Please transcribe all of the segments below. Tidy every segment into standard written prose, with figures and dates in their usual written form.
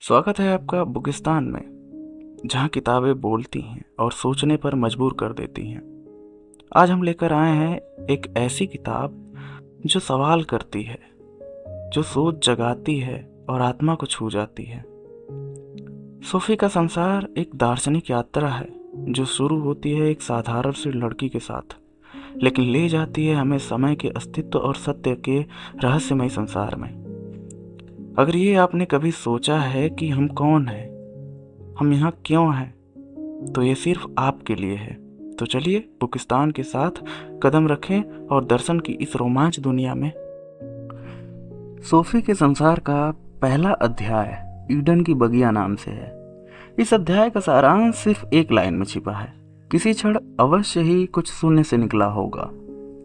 स्वागत है आपका बुकिस्तान में, जहाँ किताबें बोलती हैं और सोचने पर मजबूर कर देती हैं। आज हम लेकर आए हैं एक ऐसी किताब जो सवाल करती है, जो सोच जगाती है और आत्मा को छू जाती है। सोफी का संसार एक दार्शनिक यात्रा है जो शुरू होती है एक साधारण सी लड़की के साथ, लेकिन ले जाती है हमें समय के अस्तित्व और सत्य के रहस्यमय संसार में। अगर ये आपने कभी सोचा है कि हम कौन हैं, हम यहाँ क्यों हैं, तो ये सिर्फ आपके लिए है। तो चलिए बुकिस्तान के साथ कदम रखें और दर्शन की इस रोमांच दुनिया में। सोफी के संसार का पहला अध्याय ईडन की बगिया नाम से है। इस अध्याय का सारांश सिर्फ एक लाइन में छिपा है। किसी क्षण अवश्य ही कुछ शून्य से निकला होगा।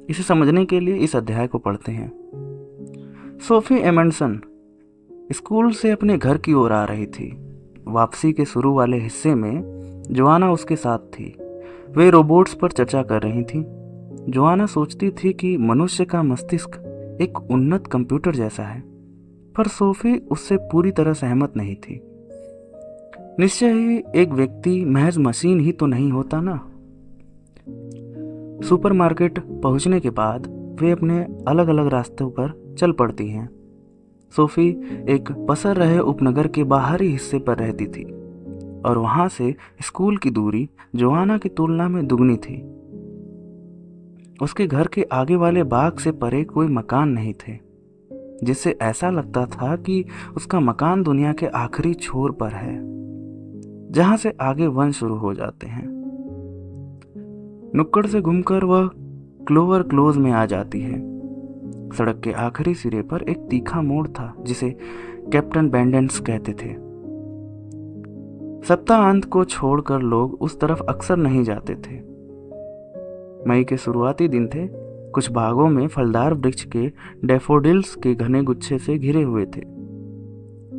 इसे समझने के लिए इस अध्याय को पढ़ते हैं। सोफी एमंडसन स्कूल से अपने घर की ओर आ रही थी। वापसी के शुरू वाले हिस्से में जोआना उसके साथ थी। वे रोबोट्स पर चर्चा कर रही थी। जोआना सोचती थी कि मनुष्य का मस्तिष्क एक उन्नत कंप्यूटर जैसा है, पर सोफी उससे पूरी तरह सहमत नहीं थी। निश्चय ही एक व्यक्ति महज मशीन ही तो नहीं होता ना। सुपरमार्केट पहुंचने के बाद वे अपने अलग अलग रास्तों पर चल पड़ती हैं। सोफी एक पसर रहे उपनगर के बाहरी हिस्से पर रहती थी और वहां से स्कूल की दूरी जोआना की तुलना में दुगनी थी। उसके घर के आगे वाले बाग से परे कोई मकान नहीं थे, जिससे ऐसा लगता था कि उसका मकान दुनिया के आखिरी छोर पर है, जहां से आगे वन शुरू हो जाते हैं। नुक्कड़ से घूमकर वह क्लोवर क्लोज में आ जाती है। सड़क के आखिरी सिरे पर एक तीखा मोड़ था जिसे कैप्टन बैंडेंस कहते थे। सप्ताहांत को छोड़कर लोग उस तरफ अक्सर नहीं जाते थे। मई के शुरुआती दिन थे। कुछ बागों में फलदार वृक्ष के डैफोडिल्स के घने गुच्छे से घिरे हुए थे।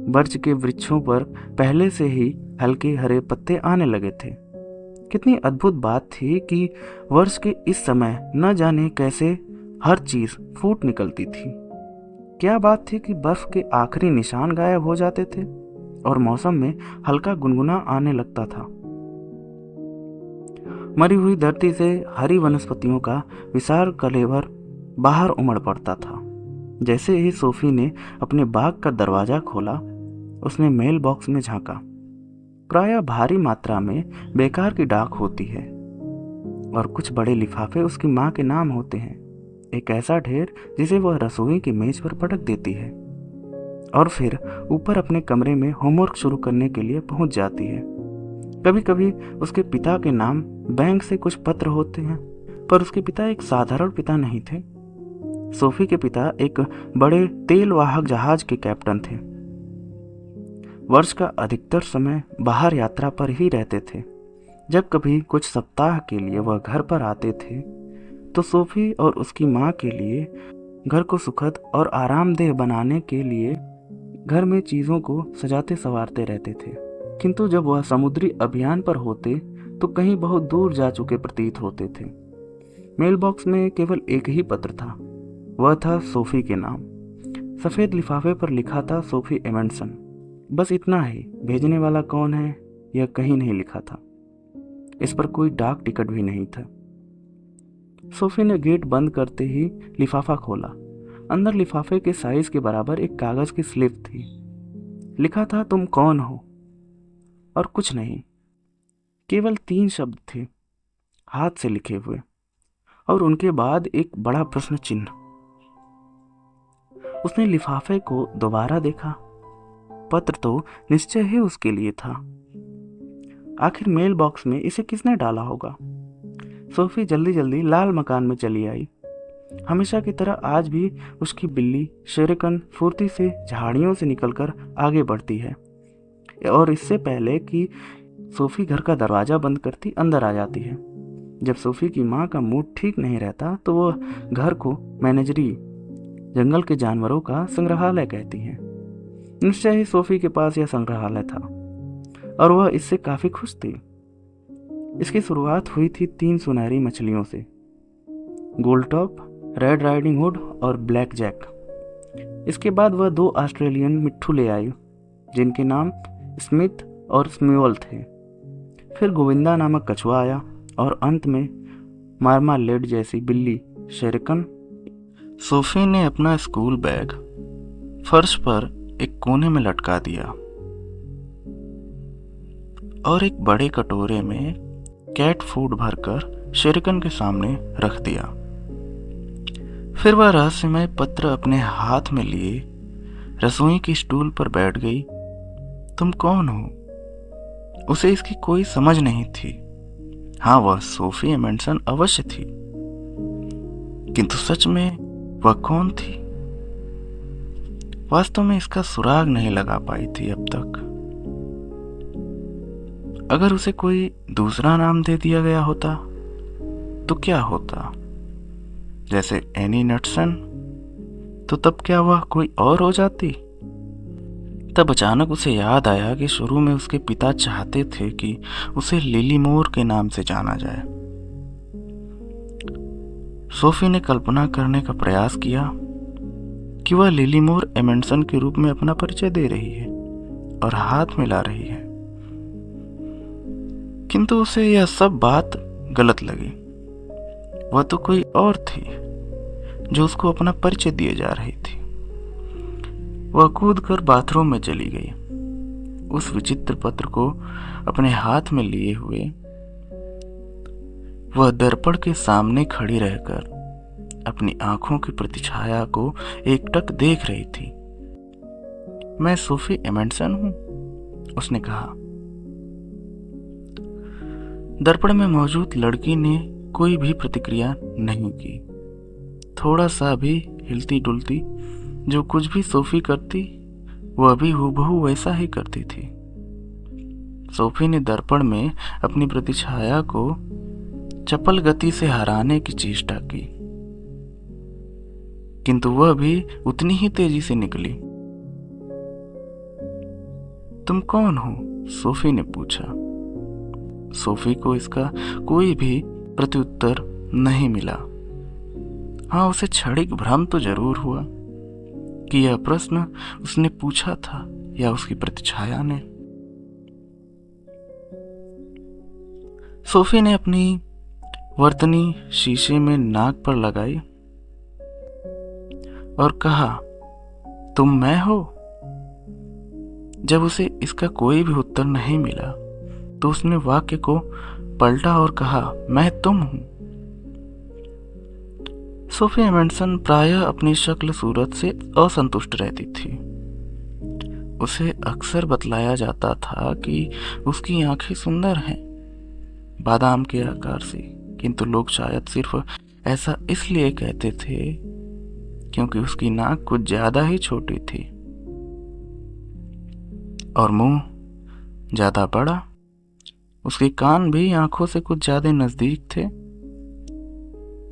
बर्च के वृक्षों पर पहले से ही हल्के हरे पत्ते आने लगे थे। कितनी अद्भुत बात थी कि वर्ष के इस समय न जाने कैसे हर चीज फूट निकलती थी। क्या बात थी कि बर्फ के आखिरी निशान गायब हो जाते थे और मौसम में हल्का गुनगुना आने लगता था। मरी हुई धरती से हरी वनस्पतियों का विशाल कलेवर बाहर उमड़ पड़ता था। जैसे ही सोफी ने अपने बाग का दरवाजा खोला, उसने मेल बॉक्स में झांका। प्रायः भारी मात्रा में बेकार की डाक होती है और कुछ बड़े लिफाफे उसकी माँ के नाम होते हैं। एक ऐसा ढेर जिसे वह रसोई की मेज पर पटक देती है और फिर ऊपर अपने कमरे में होमवर्क शुरू करने के लिए पहुंच जाती है। कभी कभी उसके पिता के नाम बैंक से कुछ पत्र होते हैं, पर उसके पिता एक साधारण पिता नहीं थे। सोफी के पिता एक बड़े तेल वाहक जहाज के कैप्टन थे। वर्ष का अधिकतर समय बाहर यात्रा पर ही रहते थे। जब कभी कुछ सप्ताह के लिए वह घर पर आते थे तो सोफी और उसकी माँ के लिए घर को सुखद और आरामदेह बनाने के लिए घर में चीज़ों को सजाते संवारते रहते थे। किंतु जब वह समुद्री अभियान पर होते तो कहीं बहुत दूर जा चुके प्रतीत होते थे। मेल बॉक्स में केवल एक ही पत्र था। वह था सोफी के नाम। सफ़ेद लिफाफे पर लिखा था सोफी एमंडसन। बस इतना ही। भेजने वाला कौन है यह कहीं नहीं लिखा था। इस पर कोई डाक टिकट भी नहीं था। सोफी ने गेट बंद करते ही लिफाफा खोला। अंदर लिफाफे के साइज के बराबर एक कागज की स्लिप थी। लिखा था, तुम कौन हो? और कुछ नहीं, केवल 3 शब्द थे, हाथ से लिखे हुए, और उनके बाद एक बड़ा प्रश्न चिन्ह। उसने लिफाफे को दोबारा देखा। पत्र तो निश्चय ही उसके लिए था। आखिर मेल बॉक्स में इसे किसने डाला होगा? सोफी जल्दी जल्दी लाल मकान में चली आई। हमेशा की तरह आज भी उसकी बिल्ली शेरकन फुर्ती से झाड़ियों से निकलकर आगे बढ़ती है और इससे पहले कि सोफी घर का दरवाजा बंद करती अंदर आ जाती है। जब सोफी की माँ का मूड ठीक नहीं रहता तो वह घर को मैनेजरी जंगल के जानवरों का संग्रहालय कहती है। निश्चय ही सोफी के पास यह संग्रहालय था और वह इससे काफी खुश थी। इसकी शुरुआत हुई थी 3 सुनहरी मछलियों से, gold top, red riding hood और ब्लैक जैक। इसके बाद वह 2 ऑस्ट्रेलियन मिट्ठू ले आई जिनके नाम स्मिथ और स्म्यूअल थे। फिर गोविंदा नामक कछुआ आया और अंत में मार्मालेड जैसी बिल्ली शेरकन। सोफी ने अपना स्कूल बैग फर्श पर एक कोने में लटका दिया और एक बड़े कटोरे में कैट फूड भरकर शेरकन के सामने रख दिया। फिर वह रहस्यमय पत्र अपने हाथ में लिए रसोई की स्टूल पर बैठ गई। तुम कौन हो? उसे इसकी कोई समझ नहीं थी। हाँ, वह सोफी एमेंडसन अवश्य थी, किंतु सच में वह कौन थी? वास्तव में इसका सुराग नहीं लगा पाई थी अब तक। अगर उसे कोई दूसरा नाम दे दिया गया होता तो क्या होता? जैसे एनी नटसन, तो तब क्या वह कोई और हो जाती? तब अचानक उसे याद आया कि शुरू में उसके पिता चाहते थे कि उसे लिली मोर के नाम से जाना जाए। सोफी ने कल्पना करने का प्रयास किया कि वह लिली मोर एमेंडसन के रूप में अपना परिचय दे रही है और हाथ मिला रही है, किंतु उसे यह सब बात गलत लगी। वह तो कोई और थी जो उसको अपना परिचय दिए जा रही थी। वह कूदकर बाथरूम में चली गई। उस विचित्र पत्र को अपने हाथ में लिए हुए वह दर्पण के सामने खड़ी रहकर अपनी आंखों की प्रतिछाया को एकटक देख रही थी। मैं सोफी एमेंडसन हूं, उसने कहा। दर्पण में मौजूद लड़की ने कोई भी प्रतिक्रिया नहीं की। थोड़ा सा भी हिलती डुलती, जो कुछ भी सोफी करती वह भी हूबहू वैसा ही करती थी। सोफी ने दर्पण में अपनी प्रतिछाया को चपल गति से हराने की चेष्टा की, किंतु वह भी उतनी ही तेजी से निकली। तुम कौन हो? सोफी ने पूछा। सोफी को इसका कोई भी प्रत्युत्तर नहीं मिला। हाँ, उसे क्षणिक भ्रम तो जरूर हुआ कि यह प्रश्न उसने पूछा था या उसकी प्रतिछाया ने। सोफी ने अपनी वर्तनी शीशे में नाक पर लगाई और कहा, तुम मैं हो? जब उसे इसका कोई भी उत्तर नहीं मिला तो उसने वाक्य को पलटा और कहा, मैं तुम हूं। सोफी एमेंडसन प्रायः अपनी शक्ल सूरत से असंतुष्ट रहती थी। उसे अक्सर बतलाया जाता था कि उसकी आंखें सुंदर हैं, बादाम के आकार से, किंतु लोग शायद सिर्फ ऐसा इसलिए कहते थे क्योंकि उसकी नाक कुछ ज्यादा ही छोटी थी और मुंह ज्यादा बड़ा। उसके कान भी आंखों से कुछ ज्यादा नजदीक थे।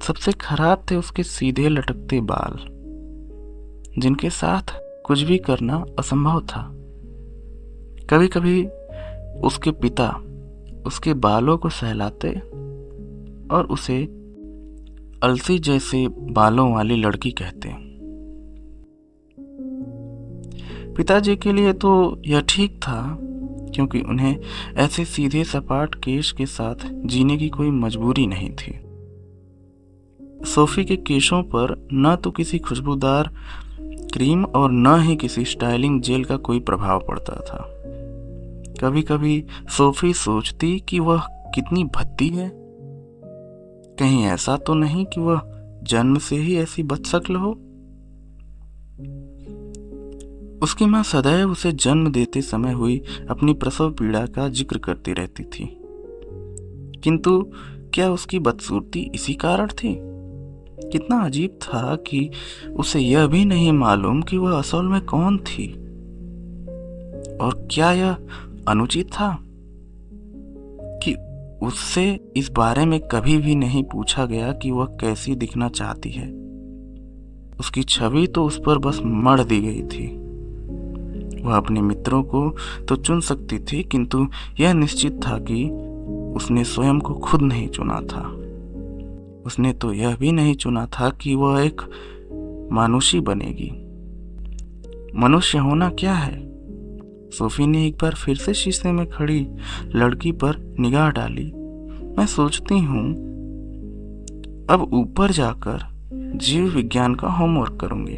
सबसे खराब थे उसके सीधे लटकते बाल, जिनके साथ कुछ भी करना असंभव था। कभी कभी उसके पिता उसके बालों को सहलाते और उसे अलसी जैसे बालों वाली लड़की कहते। पिताजी के लिए तो यह ठीक था, क्योंकि उन्हें ऐसे सीधे सपाट केश के साथ जीने की कोई मजबूरी नहीं थी। सोफी के केशों पर न तो किसी खुशबूदार क्रीम और न ही किसी स्टाइलिंग जेल का कोई प्रभाव पड़ता था। कभी कभी सोफी सोचती कि वह कितनी भद्दी है। कहीं ऐसा तो नहीं कि वह जन्म से ही ऐसी बदशक्ल हो। उसकी मां सदैव उसे जन्म देते समय हुई अपनी प्रसव पीड़ा का जिक्र करती रहती थी, किंतु क्या उसकी बदसूरती इसी कारण थी? कितना अजीब था कि उसे यह भी नहीं मालूम कि वह असल में कौन थी। और क्या यह अनुचित था कि उससे इस बारे में कभी भी नहीं पूछा गया कि वह कैसी दिखना चाहती है? उसकी छवि तो उस पर बस मढ़ दी गई थी। वह अपने मित्रों को तो चुन सकती थी, किंतु यह निश्चित था कि उसने स्वयं को खुद नहीं चुना था। उसने तो यह भी नहीं चुना था कि वह एक मानुषी बनेगी। मनुष्य होना क्या है? सोफी ने एक बार फिर से शीशे में खड़ी लड़की पर निगाह डाली। मैं सोचती हूँ अब ऊपर जाकर जीव विज्ञान का होमवर्क करूंगी,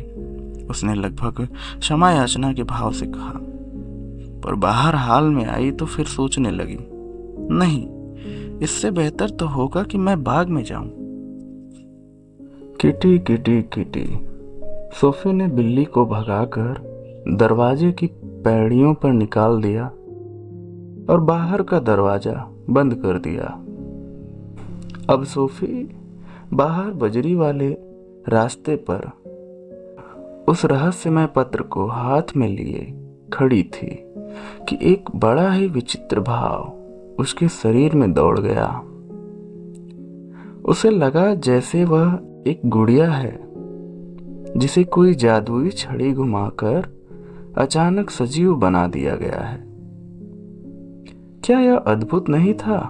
उसने लगभग क्षमा याचना के भाव से कहा। पर बाहर हाल में आई तो फिर सोचने लगी, नहीं, इससे बेहतर तो होगा कि मैं बाग में जाऊं। Kitty kitty kitty. सोफी ने बिल्ली को भगाकर दरवाजे की पैड़ियों पर निकाल दिया और बाहर का दरवाजा बंद कर दिया। अब सोफी बाहर बजरी वाले रास्ते पर उस रहस्यमय पत्र को हाथ में लिए खड़ी थी कि एक बड़ा ही विचित्र भाव उसके शरीर में दौड़ गया। उसे लगा जैसे वह एक गुड़िया है जिसे कोई जादुई छड़ी घुमाकर अचानक सजीव बना दिया गया है। क्या यह अद्भुत नहीं था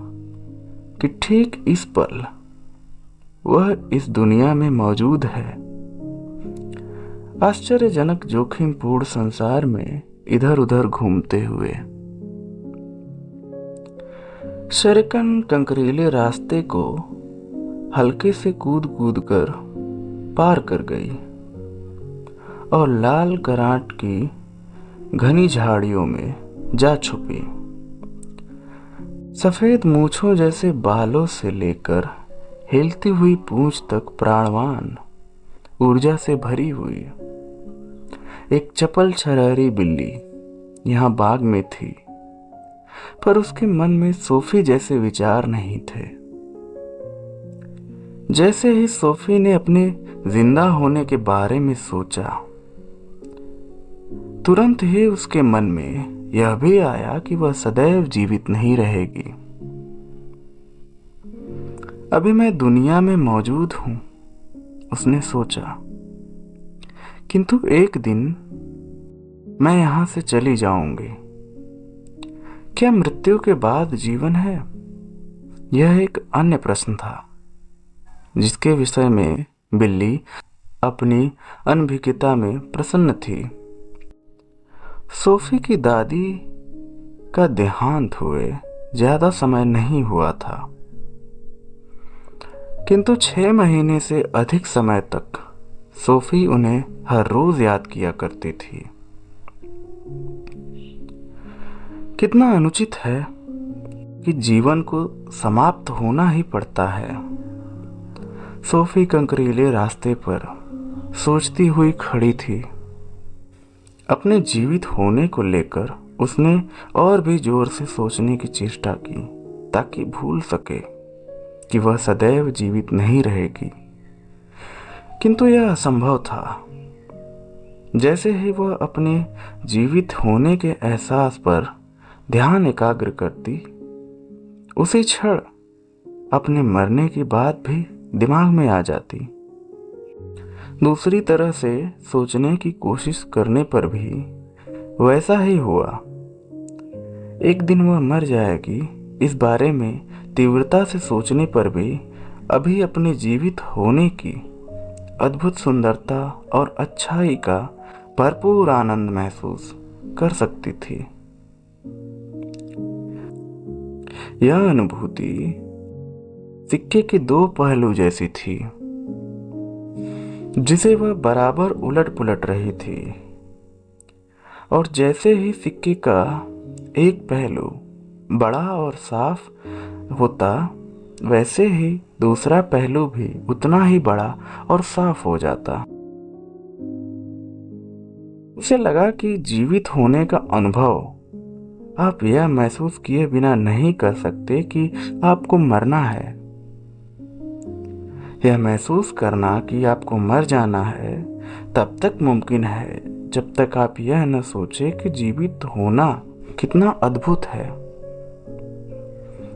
कि ठीक इस पल वह इस दुनिया में मौजूद है। आश्चर्यजनक जोखिमपूर्ण संसार में इधर उधर घूमते हुए शरिकन कंकरीले रास्ते को हल्के से कूद कूद कर पार कर गई और लाल कराट की घनी झाड़ियों में जा छुपी। सफेद मूछों जैसे बालों से लेकर हिलती हुई पूंछ तक प्राणवान ऊर्जा से भरी हुई एक चपल छरारी बिल्ली यहाँ बाग में थी, पर उसके मन में सोफी जैसे विचार नहीं थे। जैसे ही सोफी ने अपने जिंदा होने के बारे में सोचा, तुरंत ही उसके मन में यह भी आया कि वह सदैव जीवित नहीं रहेगी। अभी मैं दुनिया में मौजूद हूं, उसने सोचा, किंतु एक दिन मैं यहां से चली जाऊंगी। क्या मृत्यु के बाद जीवन है? यह एक अन्य प्रश्न था जिसके विषय में बिल्ली अपनी अनभिज्ञता में प्रसन्न थी। सोफी की दादी का देहांत हुए ज्यादा समय नहीं हुआ था, किंतु 6 महीने से अधिक समय तक सोफी उन्हें हर रोज याद किया करती थी। कितना अनुचित है कि जीवन को समाप्त होना ही पड़ता है। सोफी कंकरीले रास्ते पर सोचती हुई खड़ी थी। अपने जीवित होने को लेकर उसने और भी जोर से सोचने की चेष्टा की ताकि भूल सके कि वह सदैव जीवित नहीं रहेगी, किंतु यह असंभव था। जैसे ही वह अपने जीवित होने के एहसास पर ध्यान एकाग्र करती, उसी क्षण अपने मरने की बात भी दिमाग में आ जाती। दूसरी तरह से सोचने की कोशिश करने पर भी वैसा ही हुआ। एक दिन वह मर जाएगी, इस बारे में तीव्रता से सोचने पर भी अभी अपने जीवित होने की अद्भुत सुंदरता और अच्छाई का भरपूर आनंद महसूस कर सकती थी। यह अनुभूति सिक्के के 2 पहलू जैसी थी जिसे वह बराबर उलट पुलट रही थी, और जैसे ही सिक्के का एक पहलू बड़ा और साफ होता, वैसे ही दूसरा पहलू भी उतना ही बड़ा और साफ हो जाता। उसे लगा कि जीवित होने का अनुभव आप यह महसूस किए बिना नहीं कर सकते कि आपको मरना है। यह महसूस करना कि आपको मर जाना है तब तक मुमकिन है जब तक आप यह न सोचे कि जीवित होना कितना अद्भुत है,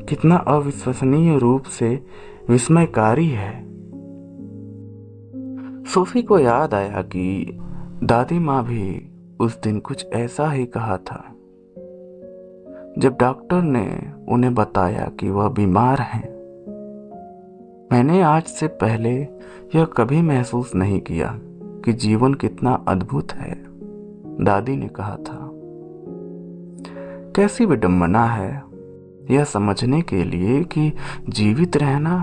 कितना अविश्वसनीय रूप से विस्मयकारी है। सोफी को याद आया कि दादी माँ भी उस दिन कुछ ऐसा ही कहा था जब डॉक्टर ने उन्हें बताया कि वह बीमार हैं। मैंने आज से पहले यह कभी महसूस नहीं किया कि जीवन कितना अद्भुत है, दादी ने कहा था। कैसी विडंबना है यह समझने के लिए कि जीवित रहना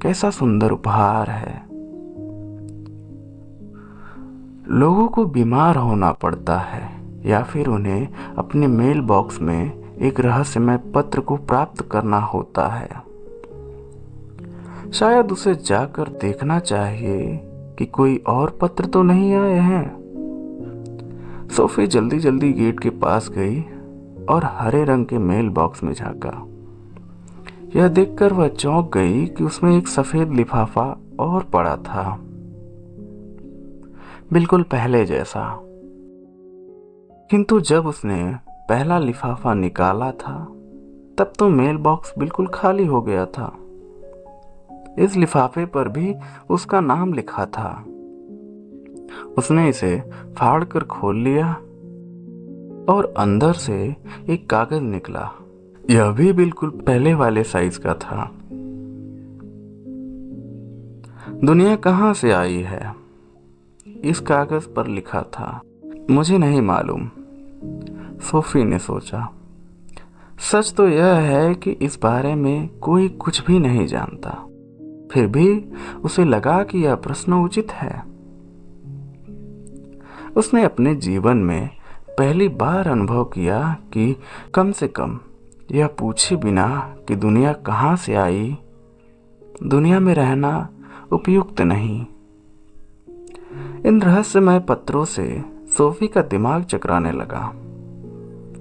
कैसा सुंदर उपहार है। लोगों को बीमार होना पड़ता है या फिर उन्हें अपने मेल बॉक्स में एक रहस्यमय पत्र को प्राप्त करना होता है। शायद उसे जाकर देखना चाहिए कि कोई और पत्र तो नहीं आए हैं। सोफी जल्दी जल्दी गेट के पास गई और हरे रंग के मेल बॉक्स में झांका। यह देखकर वह चौंक गई कि उसमें एक सफेद लिफाफा और पड़ा था, बिल्कुल पहले जैसा। किंतु जब उसने पहला लिफाफा निकाला था तब तो मेल बॉक्स बिल्कुल खाली हो गया था। इस लिफाफे पर भी उसका नाम लिखा था। उसने इसे फाड़कर खोल लिया और अंदर से एक कागज निकला। यह भी बिल्कुल पहले वाले साइज का था। दुनिया कहाँ से आई है, इस कागज पर लिखा था। मुझे नहीं मालूम, सोफी ने सोचा। सच तो यह है कि इस बारे में कोई कुछ भी नहीं जानता। फिर भी उसे लगा कि यह प्रश्न उचित है। उसने अपने जीवन में पहली बार अनुभव किया कि कम से कम यह पूछे बिना कि दुनिया कहाँ से आई, दुनिया में रहना उपयुक्त नहीं। इन रहस्यमय पत्रों से सोफी का दिमाग चकराने लगा।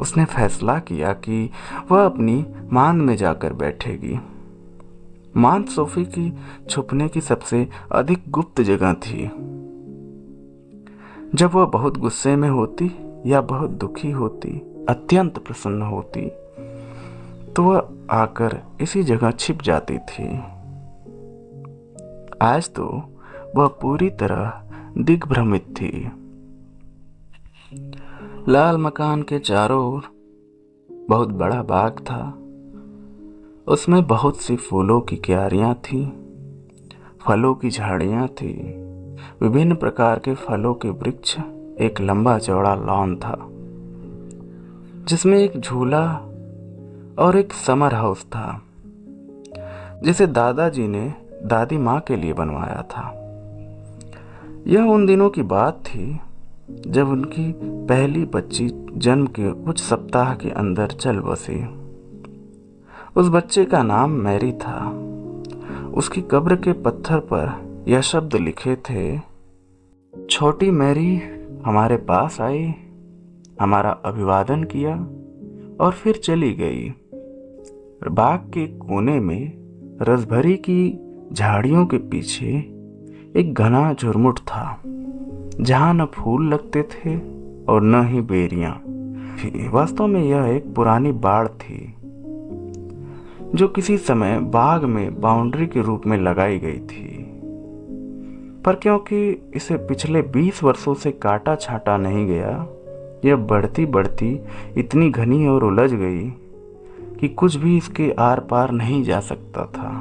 उसने फैसला किया कि वह अपनी मान में जाकर बैठेगी। मान सोफी की छुपने की सबसे अधिक गुप्त जगह थी। जब वह बहुत गुस्से में होती या बहुत दुखी होती, अत्यंत प्रसन्न होती, तो वह आकर इसी जगह छिप जाती थी। आज तो वह पूरी तरह दिग्भ्रमित थी। लाल मकान के चारों ओर बहुत बड़ा बाग था। उसमें बहुत सी फूलों की क्यारियां थीं, फलों की झाड़ियां थीं, विभिन्न प्रकार के फलों के वृक्ष, एक लंबा चौड़ा लॉन था जिसमें एक झूला और एक समर हाउस था जिसे दादाजी ने दादी माँ के लिए बनवाया था। यह उन दिनों की बात थी जब उनकी पहली बच्ची जन्म के कुछ सप्ताह के अंदर चल बसी। उस बच्चे का नाम मैरी था। उसकी कब्र के पत्थर पर यह शब्द लिखे थे, छोटी मैरी हमारे पास आई, हमारा अभिवादन किया और फिर चली गई। बाग के कोने में रसभरी की झाड़ियों के पीछे एक घना झुरमुट था जहां न फूल लगते थे और न ही बेरियां। वास्तव में यह एक पुरानी बाड़ थी जो किसी समय बाग में बाउंड्री के रूप में लगाई गई थी, पर क्योंकि इसे पिछले 20 वर्षों से काटा छाटा नहीं गया, यह बढ़ती बढ़ती इतनी घनी और उलझ गई कि कुछ भी इसके आर पार नहीं जा सकता था।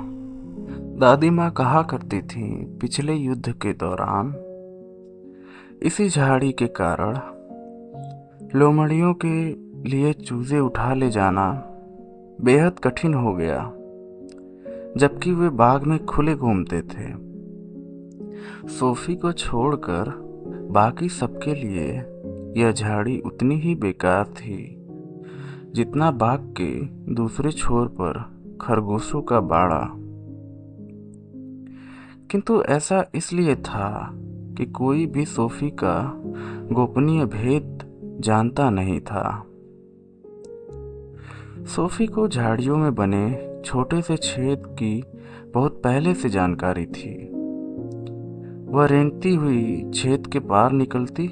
दादी माँ कहा करती थी, पिछले युद्ध के दौरान इसी झाड़ी के कारण लोमड़ियों के लिए चूजे उठा ले जाना बेहद कठिन हो गया, जबकि वे बाग में खुले घूमते थे। सोफी को छोड़कर बाकी सबके लिए यह झाड़ी उतनी ही बेकार थी जितना बाग के दूसरे छोर पर खरगोशों का बाड़ा। किंतु ऐसा इसलिए था कि कोई भी सोफी का गोपनीय भेद जानता नहीं था। सोफी को झाड़ियों में बने छोटे से छेद की बहुत पहले से जानकारी थी। वह रेंगती हुई छेद के पार निकलती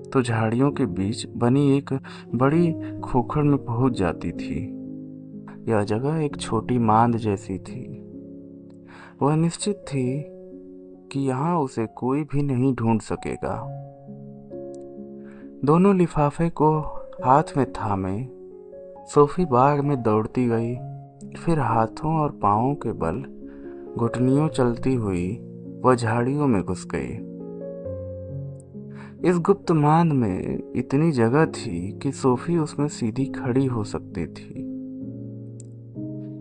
तो झाड़ियों के बीच बनी एक बड़ी खोखड़ में पहुंच जाती थी। यह जगह एक छोटी मांद जैसी थी। वह निश्चित थी कि यहाँ उसे कोई भी नहीं ढूंढ सकेगा। दोनों लिफाफे को हाथ में थामे सोफी बाग में दौड़ती गई, फिर हाथों और पांवों के बल घुटनियों चलती हुई वह झाड़ियों में घुस गई। इस गुप्त मांद में इतनी जगह थी कि सोफी उसमें सीधी खड़ी हो सकती थी,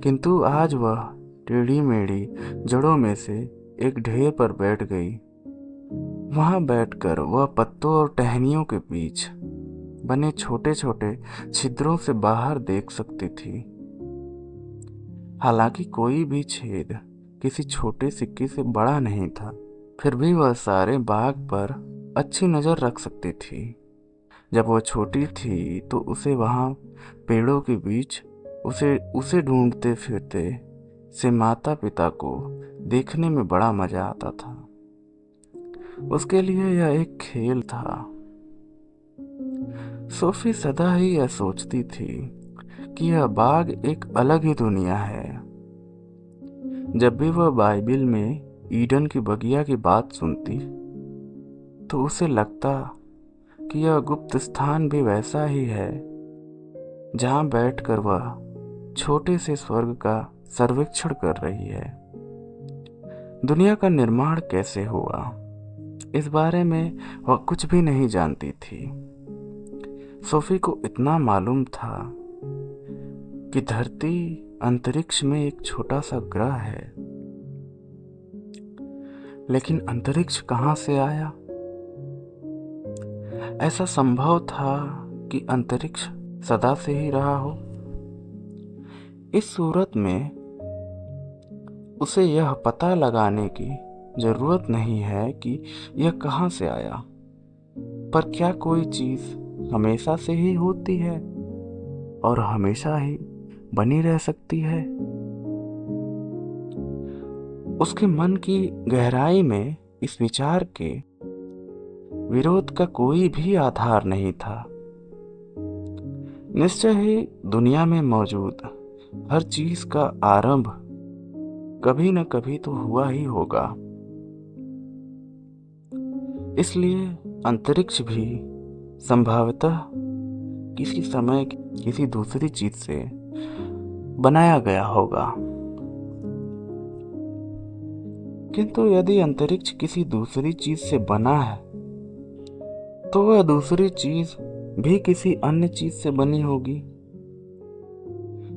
किंतु आज वह टेढ़ी मेढ़ी जड़ों में से एक ढेर पर बैठ गई। वहां बैठकर वह पत्तों और टहनियों के बीच बने छोटे छोटे छिद्रों से बाहर देख सकती थी। हालांकि कोई भी छेद किसी छोटे सिक्के से बड़ा नहीं था, फिर भी वह सारे बाग पर अच्छी नज़र रख सकती थी। जब वह छोटी थी तो उसे वहाँ पेड़ों के बीच उसे ढूंढते फिरते से माता पिता को देखने में बड़ा मजा आता था। उसके लिए यह एक खेल था। सोफी सदा ही यह सोचती थी कि यह बाग एक अलग ही दुनिया है। जब भी वह बाइबिल में ईडन की बगिया की बात सुनती तो उसे लगता कि यह गुप्त स्थान भी वैसा ही है जहां बैठकर वह छोटे से स्वर्ग का सर्वेक्षण कर रही है। दुनिया का निर्माण कैसे हुआ, इस बारे में वह कुछ भी नहीं जानती थी। सोफी को इतना मालूम था कि धरती अंतरिक्ष में एक छोटा सा ग्रह है, लेकिन अंतरिक्ष कहां से आया? ऐसा संभव था कि अंतरिक्ष सदा से ही रहा हो? इस सूरत में उसे यह पता लगाने की जरूरत नहीं है कि यह कहां से आया, पर क्या कोई चीज हमेशा से ही होती है और हमेशा ही बनी रह सकती है? उसके मन की गहराई में इस विचार के विरोध का कोई भी आधार नहीं था। निश्चय ही दुनिया में मौजूद हर चीज का आरंभ कभी न कभी तो हुआ ही होगा। इसलिए अंतरिक्ष भी संभवतः किसी समय किसी दूसरी चीज से बनाया गया होगा। किंतु यदि अंतरिक्ष किसी दूसरी चीज से बना है तो वह दूसरी चीज भी किसी अन्य चीज से बनी होगी।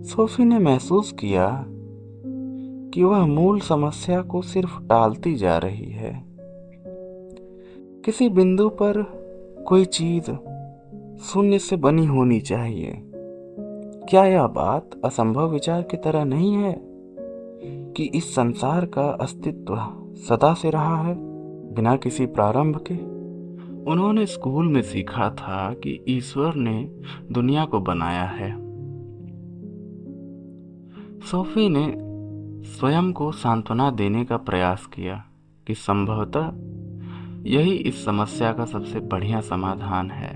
सोफी ने महसूस किया कि वह मूल समस्या को सिर्फ टालती जा रही है। किसी बिंदु पर कोई चीज शून्य से बनी होनी चाहिए। क्या यह बात असंभव विचार की तरह नहीं है कि इस संसार का अस्तित्व सदा से रहा है बिना किसी प्रारंभ के? उन्होंने स्कूल में सीखा था कि ईश्वर ने दुनिया को बनाया है। सोफी ने स्वयं को सांत्वना देने का प्रयास किया कि संभवतः यही इस समस्या का सबसे बढ़िया समाधान है।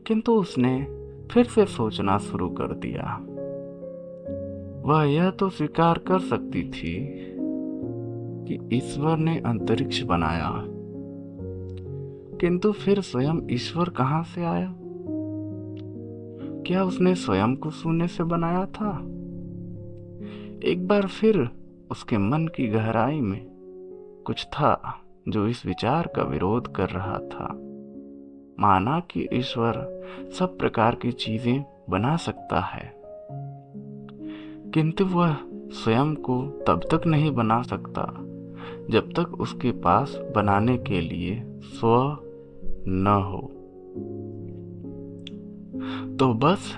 किंतु उसने फिर से सोचना शुरू कर दिया। वह यह तो स्वीकार कर सकती थी कि ईश्वर ने अंतरिक्ष बनाया, किंतु फिर स्वयं ईश्वर कहां से आया? क्या उसने स्वयं को शून्य से बनाया था? एक बार फिर उसके मन की गहराई में कुछ था जो इस विचार का विरोध कर रहा था। माना कि ईश्वर सब प्रकार की चीजें बना सकता है, किंतु वह स्वयं को तब तक नहीं बना सकता जब तक उसके पास बनाने के लिए स्व न हो। तो बस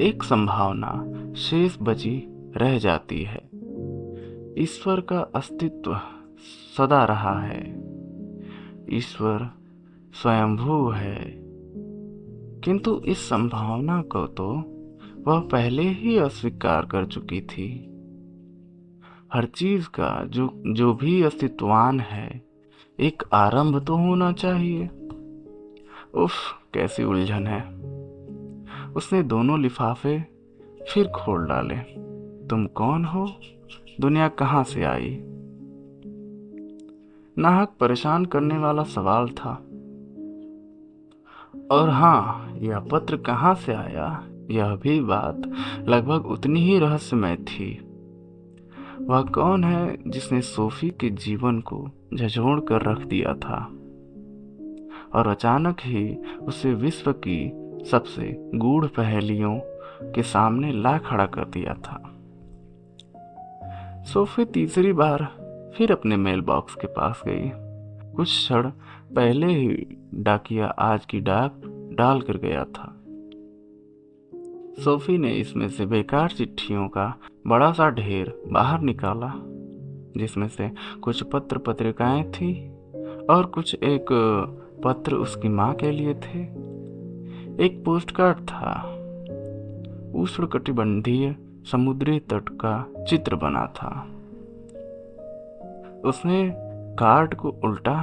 एक संभावना शेष बची रह जाती है। ईश्वर का अस्तित्व सदा रहा है। ईश्वर स्वयंभू है, किंतु इस संभावना को तो वह पहले ही अस्वीकार कर चुकी थी। हर चीज का जो भी अस्तित्वान है एक आरंभ तो होना चाहिए। उफ, कैसी उलझन है। उसने दोनों लिफाफे फिर खोल डाले। तुम कौन हो? दुनिया कहां से आई? नाहक परेशान करने वाला सवाल था। और हाँ, यह पत्र कहां से आया, यह भी बात लगभग उतनी ही रहस्यमय थी। वह कौन है जिसने सोफी के जीवन को झंझोड़ कर रख दिया था? और अचानक ही उसे विश्व की सबसे गूढ़ पहेलियों के सामने ला खड़ा कर दिया था। सोफी तीसरी बार फिर अपने मेल बॉक्स के पास गई। कुछ क्षण पहले ही डाकिया आज की डाक डाल कर गया था। सोफी ने इसमें से बेकार चिट्ठियों का बड़ा सा ढेर बाहर निकाला, जिसमें से कुछ पत्र पत्रिकाएं थी और कुछ एक पत्र उसकी माँ के लिए थे। एक पोस्टकार्ड था। उष्णकटिबंधीय समुद्री तट का चित्र बना था। उसने कार्ड को उल्टा।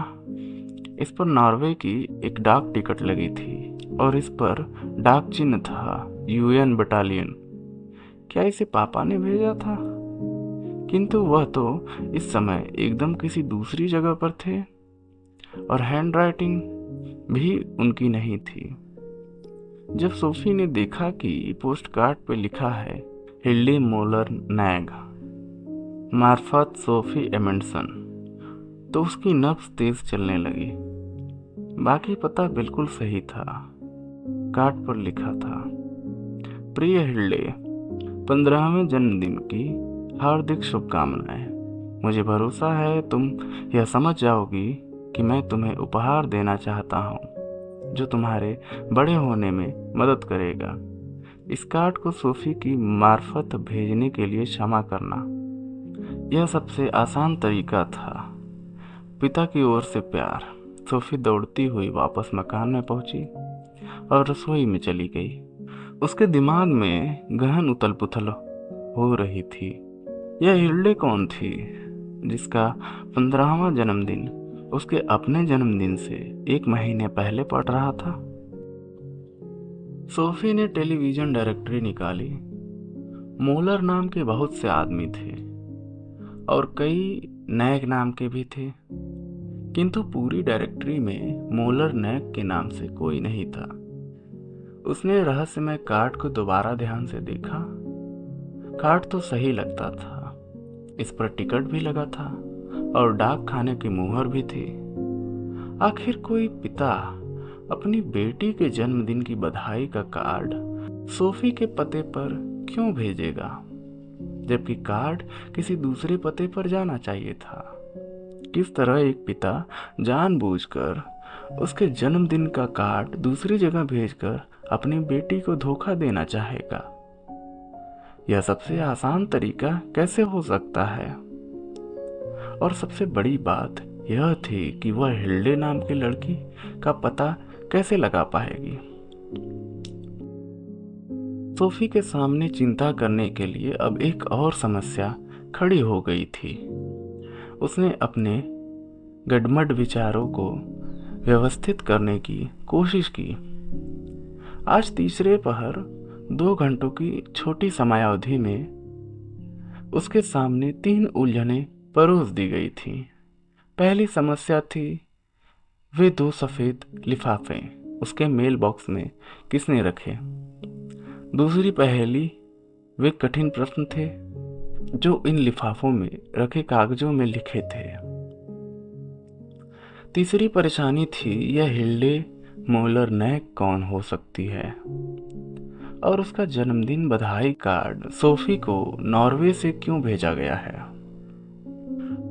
इस पर नॉर्वे की एक डाक टिकट लगी थी और इस पर डाक चिन्ह था UN बटालियन। क्या इसे पापा ने भेजा था? किंतु वह तो इस समय एकदम किसी दूसरी जगह पर थे और हैंडराइटिंग भी उनकी नहीं थी। जब सोफी ने देखा कि पोस्ट कार्ड पर लिखा है हिल्डी मोलर नैग मार्फत सोफी एमंडसन, तो उसकी नब्ज तेज चलने लगी। बाकी पता बिल्कुल सही था। कार्ड पर लिखा था, प्रिय हिल्डे, 15वें जन्मदिन की हार्दिक शुभकामनाएं। मुझे भरोसा है तुम यह समझ जाओगी कि मैं तुम्हें उपहार देना चाहता हूँ जो तुम्हारे बड़े होने में मदद करेगा। इस कार्ड को सोफी की मार्फत भेजने के लिए क्षमा करना। यह सबसे आसान तरीका था। पिता की ओर से प्यार। सोफी दौड़ती हुई वापस मकान में पहुंची और रसोई में चली गई। उसके दिमाग में गहन उथल पुथल हो रही थी। यह हिल्डे कौन थी जिसका 15वां जन्मदिन उसके अपने जन्मदिन से 1 महीने पहले पड़ रहा था? सोफी ने टेलीविजन डायरेक्टरी निकाली। मोलर नाम के बहुत से आदमी थे और कई नैग नाम के भी थे, किंतु पूरी डायरेक्टरी में मोलर नैग के नाम से कोई नहीं था। उसने रहस्यमय कार्ड को दोबारा ध्यान से देखा। कार्ड तो सही लगता था। इस पर टिकट भी लगा था और डाक खाने की मुहर भी थी। आखिर कोई पिता अपनी बेटी के जन्मदिन की बधाई का कार्ड सोफी के पते पर क्यों भेजेगा, जबकि कार्ड किसी दूसरे पते पर जाना चाहिए था? किस तरह एक पिता जानबूझकर उसके जन्मदिन का कार्ड दूसरी जगह भेजकर अपनी बेटी को धोखा देना चाहेगा? यह सबसे आसान तरीका कैसे हो सकता है? और सबसे बड़ी बात यह थी कि वह हिल्डे नाम की लड़की का पता कैसे लगा पाएगी? सोफी के सामने चिंता करने के लिए अब एक और समस्या खड़ी हो गई थी। उसने अपने गडमड विचारों को व्यवस्थित करने की कोशिश की। आज तीसरे पहर 2 घंटों की छोटी समयावधि में उसके सामने 3 उलझनें परोस दी गई थीं। पहली समस्या थी वे 2 सफ़ेद लिफाफे उसके मेल बॉक्स में किसने रखे। दूसरी पहेली वे कठिन प्रश्न थे जो इन लिफाफों में रखे कागजों में लिखे थे। तीसरी परेशानी थी यह हिल्डे मोलर नैग कौन हो सकती है और उसका जन्मदिन बधाई कार्ड सोफी को नॉर्वे से क्यों भेजा गया है।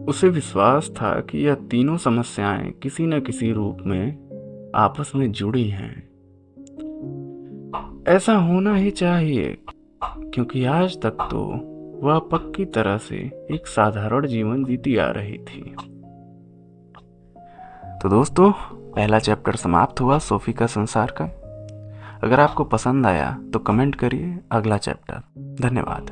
उसे विश्वास था कि यह तीनों समस्याएं किसी न किसी रूप में आपस में जुड़ी हैं। ऐसा होना ही चाहिए, क्योंकि आज तक तो वह पक्की तरह से एक साधारण जीवन जीती आ रही थी। तो दोस्तों, पहला चैप्टर समाप्त हुआ सोफी का संसार का। अगर आपको पसंद आया तो कमेंट करिए अगला चैप्टर। धन्यवाद।